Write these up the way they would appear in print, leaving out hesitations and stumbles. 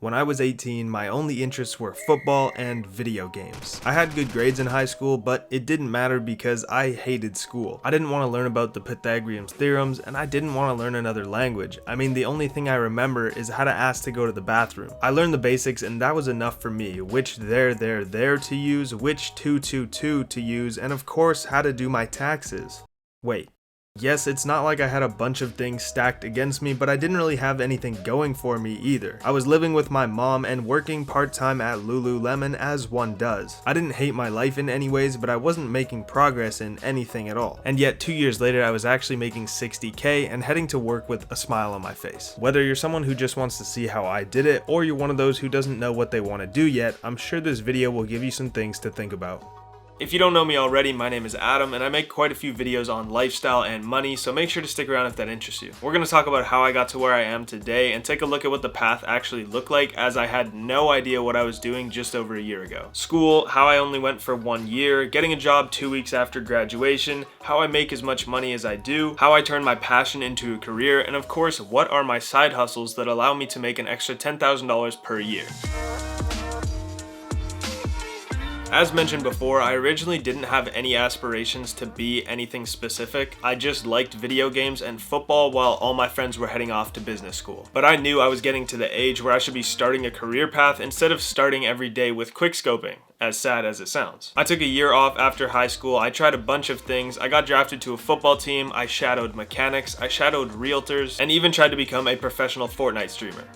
When I was 18, my only interests were football and video games. I had good grades in high school, but it didn't matter because I hated school. I didn't want to learn about the Pythagorean theorems, and I didn't want to learn another language. I mean, the only thing I remember is how to ask to go to the bathroom. I learned the basics, and that was enough for me. Which there to use, which to use, and of course, how to do my taxes. Wait. Yes, it's not like I had a bunch of things stacked against me, but I didn't really have anything going for me either. I was living with my mom and working part-time at Lululemon as one does. I didn't hate my life in any ways, but I wasn't making progress in anything at all. And yet 2 years later, I was actually making $60K and heading to work with a smile on my face. Whether you're someone who just wants to see how I did it, or you're one of those who doesn't know what they want to do yet, I'm sure this video will give you some things to think about. If you don't know me already, my name is Adam, and I make quite a few videos on lifestyle and money, so make sure to stick around if that interests you. We're going to talk about how I got to where I am today and take a look at what the path actually looked like, as I had no idea what I was doing just over a year ago. School, how I only went for 1 year, getting a job 2 weeks after graduation, how I make as much money as I do, how I turn my passion into a career, and of course, what are my side hustles that allow me to make an extra $10,000 per year. As mentioned before, I originally didn't have any aspirations to be anything specific. I just liked video games and football while all my friends were heading off to business school. But I knew I was getting to the age where I should be starting a career path instead of starting every day with quickscoping, as sad as it sounds. I took a year off after high school. I tried a bunch of things. I got drafted to a football team. I shadowed mechanics. I shadowed realtors, and even tried to become a professional Fortnite streamer.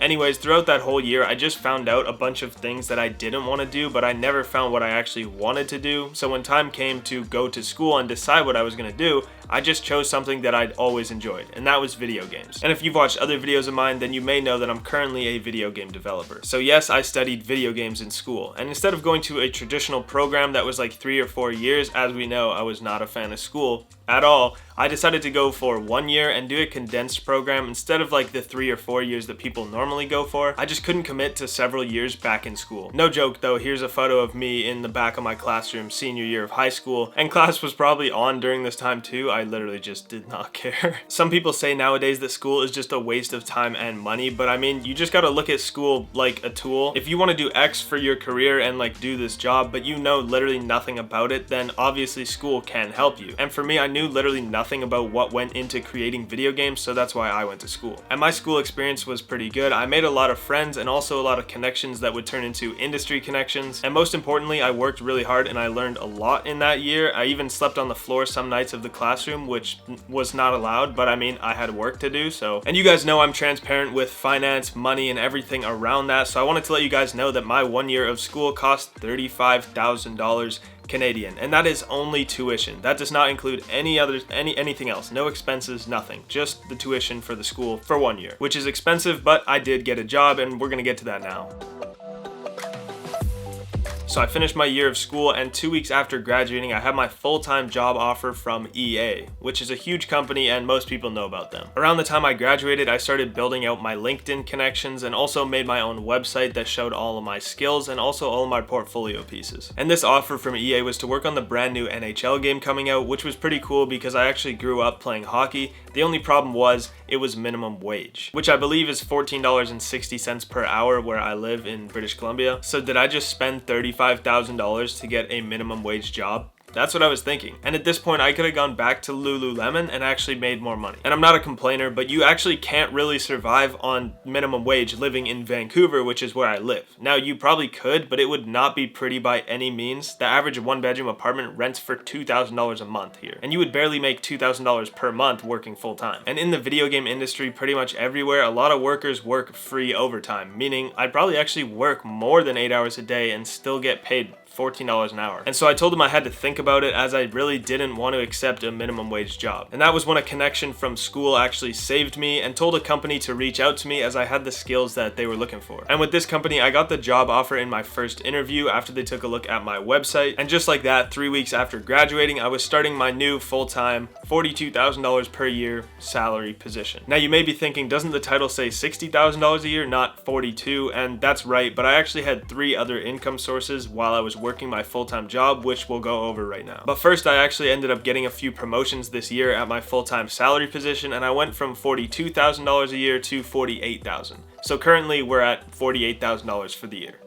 Anyways, throughout that whole year, I just found out a bunch of things that I didn't want to do, but I never found what I actually wanted to do. So when time came to go to school and decide what I was going to do, I just chose something that I'd always enjoyed, and that was video games. And if you've watched other videos of mine, then you may know that I'm currently a video game developer. So yes, I studied video games in school, and instead of going to a traditional program that was like 3 or 4 years, as we know, I was not a fan of school at all, I decided to go for 1 year and do a condensed program instead of like the 3 or 4 years that people normally go for. I just couldn't commit to several years back in school. No joke though, here's a photo of me in the back of my classroom senior year of high school, and class was probably on during this time too. I literally just did not care. Some people say nowadays that school is just a waste of time and money, but I mean, you just gotta look at school like a tool. If you want to do X for your career and like do this job, but you know literally nothing about it, then obviously school can help you. And for me, I knew literally nothing about what went into creating video games, so that's why I went to school. And my school experience was pretty good. I made a lot of friends and also a lot of connections that would turn into industry connections. And most importantly, I worked really hard and I learned a lot in that year. I even slept on the floor some nights of the classroom, which was not allowed, but I mean, I had work to do, so. And you guys know I'm transparent with finance, money, and everything around that, so I wanted to let you guys know that my 1 year of school cost $35,000 Canadian, and that is only tuition. That does not include anything else, no expenses, nothing, just the tuition for the school for 1 year, which is expensive, but I did get a job, and we're gonna get to that now. So I finished my year of school, and 2 weeks after graduating, I had my full-time job offer from EA, which is a huge company and most people know about them. Around the time I graduated, I started building out my LinkedIn connections and also made my own website that showed all of my skills and also all of my portfolio pieces. And this offer from EA was to work on the brand new NHL game coming out, which was pretty cool because I actually grew up playing hockey. The only problem was it was minimum wage, which I believe is $14.60 per hour where I live in British Columbia. So did I just spend $35,000 to get a minimum wage job? That's what I was thinking. And at this point, I could have gone back to Lululemon and actually made more money. And I'm not a complainer, but you actually can't really survive on minimum wage living in Vancouver, which is where I live. Now, you probably could, but it would not be pretty by any means. The average one-bedroom apartment rents for $2,000 a month here. And you would barely make $2,000 per month working full-time. And in the video game industry, pretty much everywhere, a lot of workers work free overtime, meaning I'd probably actually work more than 8 hours a day and still get paid $14 an hour. And so I told him I had to think about it, as I really didn't want to accept a minimum wage job. And that was when a connection from school actually saved me and told a company to reach out to me, as I had the skills that they were looking for. And with this company, I got the job offer in my first interview after they took a look at my website. And just like that, 3 weeks after graduating, I was starting my new full-time $42,000 per year salary position. Now you may be thinking, doesn't the title say $60,000 a year, not 42? And that's right, but I actually had 3 other income sources while I was working my full-time job, which we'll go over right now. But first, I actually ended up getting a few promotions this year at my full-time salary position, and I went from $42,000 a year to $48,000. So currently we're at $48,000 for the year.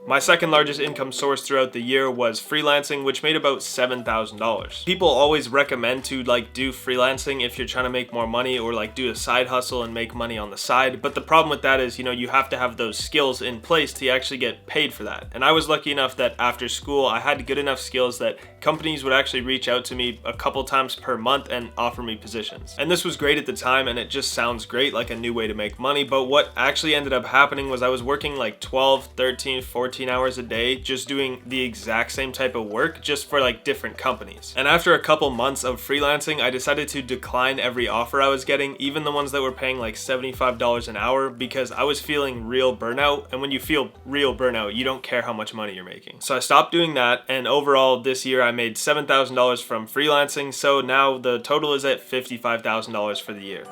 My second largest income source throughout the year was freelancing, which made about $7,000. People always recommend to do freelancing if you're trying to make more money, or do a side hustle and make money on the side. But the problem with that is, you have to have those skills in place to actually get paid for that. And I was lucky enough that after school, I had good enough skills that companies would actually reach out to me a couple times per month and offer me positions. And this was great at the time, and it just sounds great, like a new way to make money. But what actually ended up happening was I was working 12, 13, 14 hours a day just doing the exact same type of work, just for different companies. And after a couple months of freelancing, I decided to decline every offer I was getting, even the ones that were paying $75 an hour, because I was feeling real burnout. And when you feel real burnout, you don't care how much money you're making. So I stopped doing that, and overall this year I made $7,000 from freelancing, so now the total is at $55,000 for the year.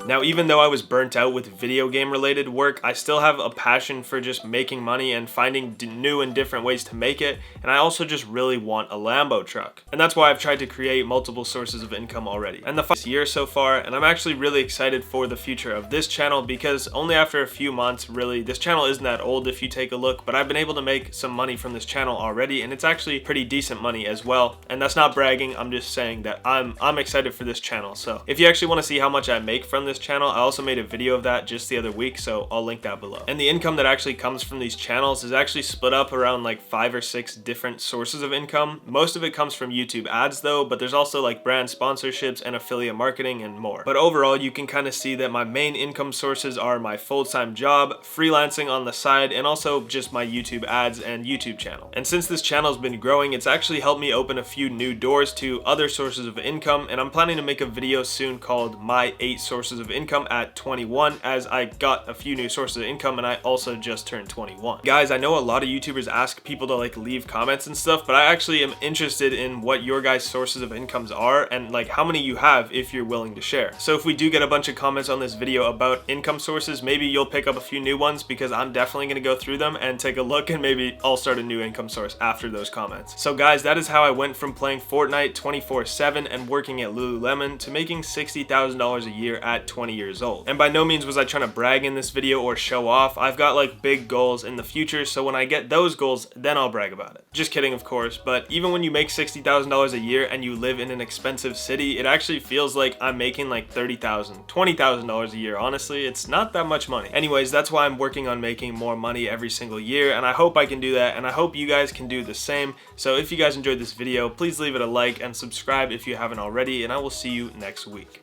Now, even though I was burnt out with video game related work, I still have a passion for just making money and finding new and different ways to make it, and I also just really want a Lambo truck. And that's why I've tried to create multiple sources of income already. And this year so far, and I'm actually really excited for the future of this channel, because only after a few months, really, this channel isn't that old if you take a look, but I've been able to make some money from this channel already, and it's actually pretty decent money as well. And that's not bragging, I'm just saying that I'm excited for this channel. So if you actually want to see how much I make from this channel, I also made a video of that just the other week, so I'll link that below. And the income that actually comes from these channels is actually split up around 5 or 6 different sources of income. Most of it comes from YouTube ads though, but there's also brand sponsorships and affiliate marketing and more. But overall, you can kind of see that my main income sources are my full-time job, freelancing on the side, and also just my YouTube ads and YouTube channel. And since this channel's been growing, it's actually helped me open a few new doors to other sources of income, and I'm planning to make a video soon called My 8 Sources of Income at 21, as I got a few new sources of income and I also just turned 21. Guys, I know a lot of YouTubers ask people to leave comments and stuff, but I actually am interested in what your guys' sources of incomes are and how many you have if you're willing to share. So if we do get a bunch of comments on this video about income sources, maybe you'll pick up a few new ones, because I'm definitely going to go through them and take a look, and maybe I'll start a new income source after those comments. So guys, that is how I went from playing Fortnite 24/7 and working at Lululemon to making $60,000 a year at 20 years old. And by no means was I trying to brag in this video or show off. I've got big goals in the future, so when I get those goals, then I'll brag about it. Just kidding, of course, but even when you make $60,000 a year and you live in an expensive city, it actually feels like I'm making $30,000, $20,000 a year. Honestly, it's not that much money. Anyways, that's why I'm working on making more money every single year, and I hope I can do that, and I hope you guys can do the same. So if you guys enjoyed this video, please leave it a like and subscribe if you haven't already, and I will see you next week.